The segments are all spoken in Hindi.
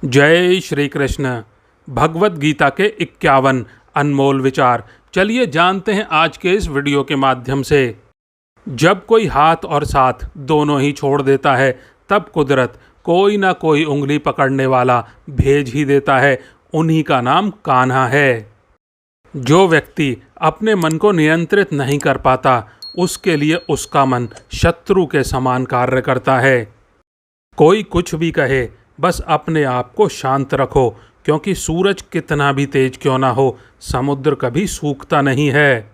जय श्री कृष्ण। भगवत गीता के 51 अनमोल विचार चलिए जानते हैं आज के इस वीडियो के माध्यम से। जब कोई हाथ और साथ दोनों ही छोड़ देता है तब कुदरत कोई ना कोई उंगली पकड़ने वाला भेज ही देता है। उन्हीं का नाम कान्हा है। जो व्यक्ति अपने मन को नियंत्रित नहीं कर पाता उसके लिए उसका मन शत्रु के समान कार्य करता है। कोई कुछ भी कहे, बस अपने आप को शांत रखो, क्योंकि सूरज कितना भी तेज क्यों ना हो, समुद्र कभी सूखता नहीं है।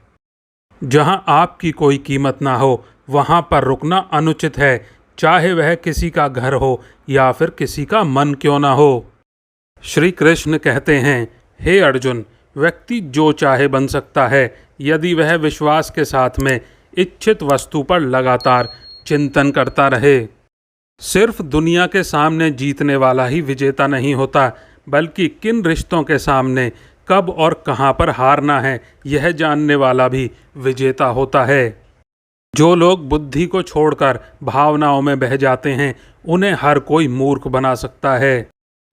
जहां आपकी कोई कीमत ना हो वहां पर रुकना अनुचित है, चाहे वह किसी का घर हो या फिर किसी का मन क्यों ना हो। श्री कृष्ण कहते हैं, हे अर्जुन, व्यक्ति जो चाहे बन सकता है यदि वह विश्वास के साथ में इच्छित वस्तु पर लगातार चिंतन करता रहे। सिर्फ दुनिया के सामने जीतने वाला ही विजेता नहीं होता, बल्कि किन रिश्तों के सामने कब और कहां पर हारना है यह जानने वाला भी विजेता होता है। जो लोग बुद्धि को छोड़कर भावनाओं में बह जाते हैं उन्हें हर कोई मूर्ख बना सकता है।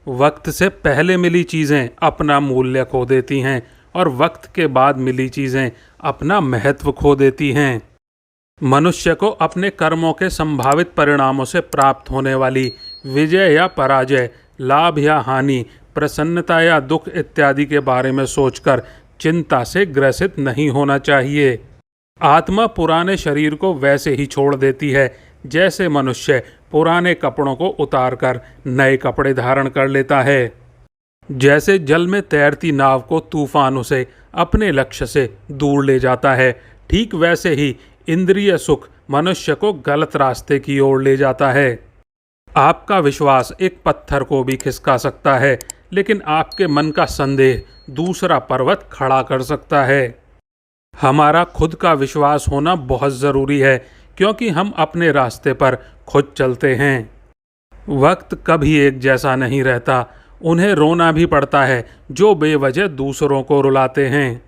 वक्त से पहले मिली चीज़ें अपना मूल्य खो देती हैं और वक्त के बाद मिली चीज़ें अपना महत्व खो देती हैं। मनुष्य को अपने कर्मों के संभावित परिणामों से प्राप्त होने वाली विजय या पराजय, लाभ या हानि, प्रसन्नता या दुख इत्यादि के बारे में सोचकर चिंता से ग्रसित नहीं होना चाहिए। आत्मा पुराने शरीर को वैसे ही छोड़ देती है जैसे मनुष्य पुराने कपड़ों को उतारकर नए कपड़े धारण कर लेता है। जैसे जल में तैरती नाव को तूफान उसे अपने लक्ष्य से दूर ले जाता है, ठीक वैसे ही इंद्रिय सुख मनुष्य को गलत रास्ते की ओर ले जाता है। आपका विश्वास एक पत्थर को भी खिसका सकता है, लेकिन आपके मन का संदेह दूसरा पर्वत खड़ा कर सकता है। हमारा खुद का विश्वास होना बहुत ज़रूरी है, क्योंकि हम अपने रास्ते पर खुद चलते हैं। वक्त कभी एक जैसा नहीं रहता। उन्हें रोना भी पड़ता है जो बेवजह दूसरों को रुलाते हैं।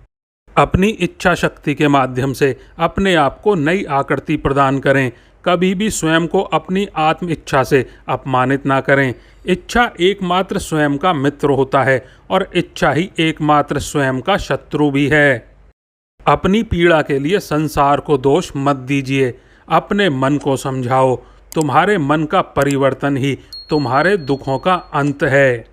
अपनी इच्छा शक्ति के माध्यम से अपने आप को नई आकृति प्रदान करें। कभी भी स्वयं को अपनी आत्म इच्छा से अपमानित ना करें। इच्छा एकमात्र स्वयं का मित्र होता है और इच्छा ही एकमात्र स्वयं का शत्रु भी है। अपनी पीड़ा के लिए संसार को दोष मत दीजिए, अपने मन को समझाओ। तुम्हारे मन का परिवर्तन ही तुम्हारे दुखों का अंत है।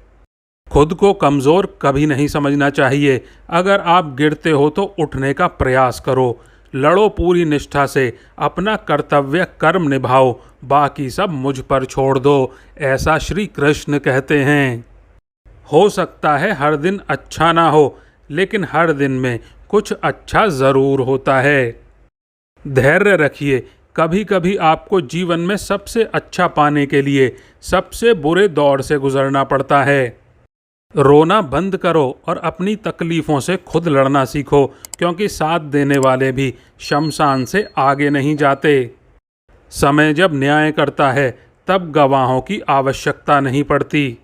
खुद को कमज़ोर कभी नहीं समझना चाहिए। अगर आप गिरते हो तो उठने का प्रयास करो। लड़ो पूरी निष्ठा से, अपना कर्तव्य कर्म निभाओ, बाकी सब मुझ पर छोड़ दो, ऐसा श्री कृष्ण कहते हैं। हो सकता है हर दिन अच्छा ना हो, लेकिन हर दिन में कुछ अच्छा ज़रूर होता है। धैर्य रखिए। कभी कभी आपको जीवन में सबसे अच्छा पाने के लिए सबसे बुरे दौर से गुजरना पड़ता है। रोना बंद करो और अपनी तकलीफ़ों से खुद लड़ना सीखो, क्योंकि साथ देने वाले भी शमशान से आगे नहीं जाते। समय जब न्याय करता है तब गवाहों की आवश्यकता नहीं पड़ती।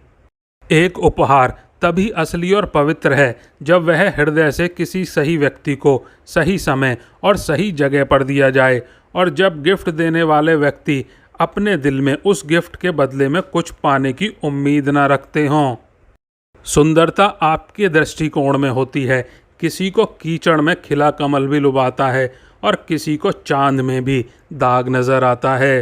एक उपहार तभी असली और पवित्र है जब वह हृदय से किसी सही व्यक्ति को सही समय और सही जगह पर दिया जाए, और जब गिफ्ट देने वाले व्यक्ति अपने दिल में उस गिफ्ट के बदले में कुछ पाने की उम्मीद न रखते हों। सुंदरता आपके दृष्टिकोण में होती है। किसी को कीचड़ में खिला कमल भी लुभाता है और किसी को चांद में भी दाग नजर आता है।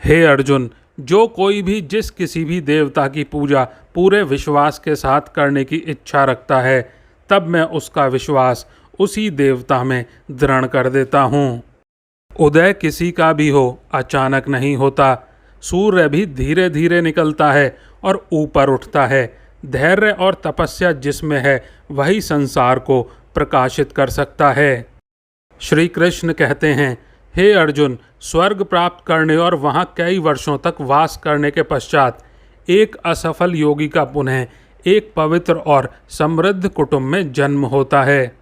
हे अर्जुन, जो कोई भी जिस किसी भी देवता की पूजा पूरे विश्वास के साथ करने की इच्छा रखता है, तब मैं उसका विश्वास उसी देवता में दृढ़ कर देता हूँ। उदय किसी का भी हो, अचानक नहीं होता। सूर्य भी धीरे धीरे निकलता है और ऊपर उठता है। धैर्य और तपस्या जिसमें है वही संसार को प्रकाशित कर सकता है। श्री कृष्ण कहते हैं, हे अर्जुन, स्वर्ग प्राप्त करने और वहाँ कई वर्षों तक वास करने के पश्चात एक असफल योगी का पुनः एक पवित्र और समृद्ध कुटुंब में जन्म होता है।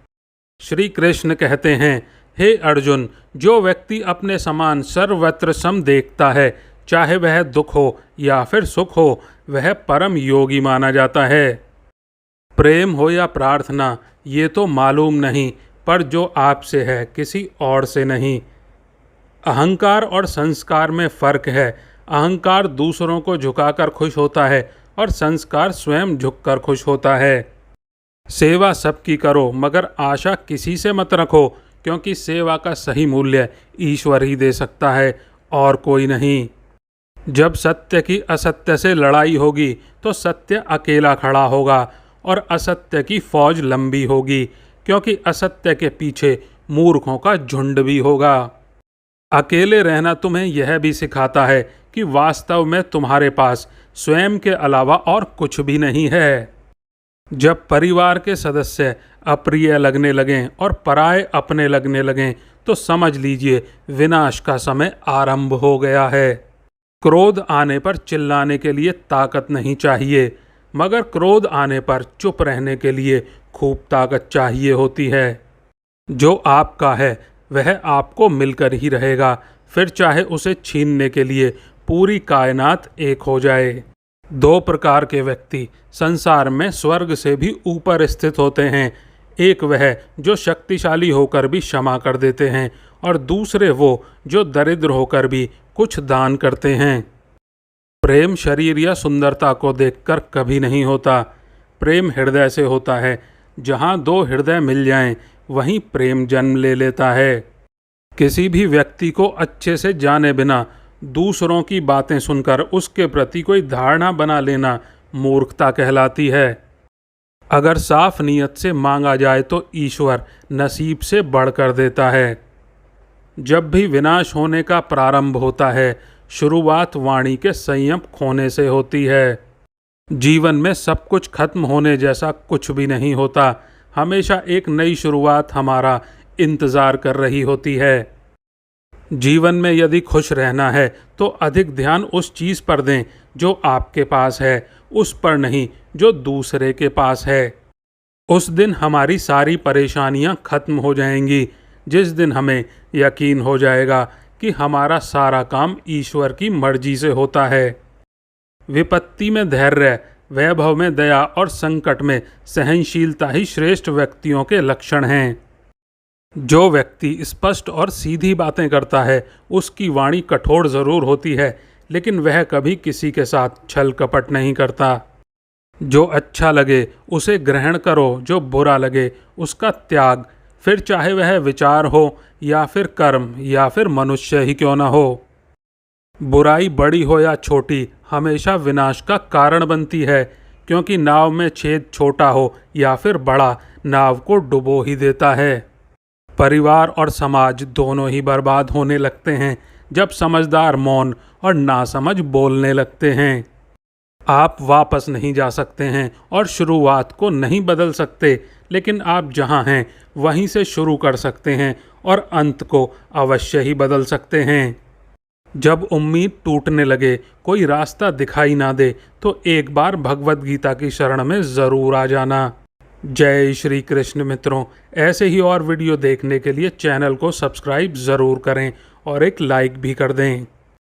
श्री कृष्ण कहते हैं, हे अर्जुन, जो व्यक्ति अपने समान सर्वत्र सम देखता है, चाहे वह दुख हो या फिर सुख हो, वह परम योगी माना जाता है। प्रेम हो या प्रार्थना ये तो मालूम नहीं, पर जो आपसे है किसी और से नहीं। अहंकार और संस्कार में फ़र्क है। अहंकार दूसरों को झुकाकर खुश होता है और संस्कार स्वयं झुककर खुश होता है। सेवा सबकी करो मगर आशा किसी से मत रखो, क्योंकि सेवा का सही मूल्य ईश्वर ही दे सकता है और कोई नहीं। जब सत्य की असत्य से लड़ाई होगी तो सत्य अकेला खड़ा होगा और असत्य की फौज लंबी होगी, क्योंकि असत्य के पीछे मूर्खों का झुंड भी होगा। अकेले रहना तुम्हें यह भी सिखाता है कि वास्तव में तुम्हारे पास स्वयं के अलावा और कुछ भी नहीं है। जब परिवार के सदस्य अप्रिय लगने लगें और पराये अपने लगने लगें तो समझ लीजिए विनाश का समय आरंभ हो गया है। क्रोध आने पर चिल्लाने के लिए ताकत नहीं चाहिए, मगर क्रोध आने पर चुप रहने के लिए खूब ताकत चाहिए होती है। जो आपका है वह आपको मिलकर ही रहेगा, फिर चाहे उसे छीनने के लिए पूरी कायनात एक हो जाए। दो प्रकार के व्यक्ति संसार में स्वर्ग से भी ऊपर स्थित होते हैं। एक वह जो शक्तिशाली होकर भी क्षमा कर देते हैं और दूसरे वो जो दरिद्र होकर भी कुछ दान करते हैं। प्रेम शरीर या सुंदरता को देखकर कभी नहीं होता। प्रेम हृदय से होता है। जहाँ दो हृदय मिल जाएं, वहीं प्रेम जन्म ले लेता है। किसी भी व्यक्ति को अच्छे से जाने बिना दूसरों की बातें सुनकर उसके प्रति कोई धारणा बना लेना मूर्खता कहलाती है। अगर साफ नियत से मांगा जाए तो ईश्वर नसीब से बढ़कर देता है। जब भी विनाश होने का प्रारंभ होता है, शुरुआत वाणी के संयम खोने से होती है। जीवन में सब कुछ खत्म होने जैसा कुछ भी नहीं होता। हमेशा एक नई शुरुआत हमारा इंतज़ार कर रही होती है। जीवन में यदि खुश रहना है तो अधिक ध्यान उस चीज़ पर दें जो आपके पास है, उस पर नहीं जो दूसरे के पास है। उस दिन हमारी सारी परेशानियां खत्म हो जाएंगी, जिस दिन हमें यकीन हो जाएगा कि हमारा सारा काम ईश्वर की मर्जी से होता है। विपत्ति में धैर्य, वैभव में दया और संकट में सहनशीलता ही श्रेष्ठ व्यक्तियों के लक्षण हैं। जो व्यक्ति स्पष्ट और सीधी बातें करता है उसकी वाणी कठोर जरूर होती है, लेकिन वह कभी किसी के साथ छल कपट नहीं करता। जो अच्छा लगे उसे ग्रहण करो, जो बुरा लगे उसका त्याग, फिर चाहे वह विचार हो या फिर कर्म या फिर मनुष्य ही क्यों न हो। बुराई बड़ी हो या छोटी हमेशा विनाश का कारण बनती है, क्योंकि नाव में छेद छोटा हो या फिर बड़ा, नाव को डुबो ही देता है। परिवार और समाज दोनों ही बर्बाद होने लगते हैं जब समझदार मौन और नासमझ बोलने लगते हैं। आप वापस नहीं जा सकते हैं और शुरुआत को नहीं बदल सकते, लेकिन आप जहां हैं वहीं से शुरू कर सकते हैं और अंत को अवश्य ही बदल सकते हैं। जब उम्मीद टूटने लगे, कोई रास्ता दिखाई ना दे, तो एक बार भगवद गीता की शरण में ज़रूर आ जाना। जय श्री कृष्ण मित्रों, ऐसे ही और वीडियो देखने के लिए चैनल को सब्सक्राइब ज़रूर करें और एक लाइक भी कर दें।